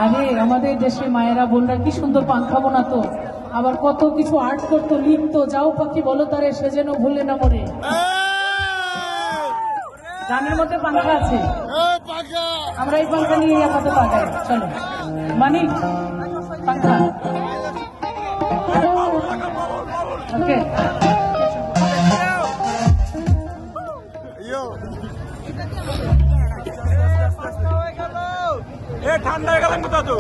আরে আমাদের দেশে মায়েরা বোনরা কি সুন্দর পাংখা বানাতো, আবার কত কিছু আর্ট করতো, লিখতো, যাও পাখি বলো তারে সে যেন ভুলে না মরে। গানের মধ্যে পাংখা আছে, আমরা এই পাংখা নিয়ে আপাতত আগাই। চলো মানিক পাংখা, ওকে। ঠান্ডা হয়ে গেলাম কোথা তো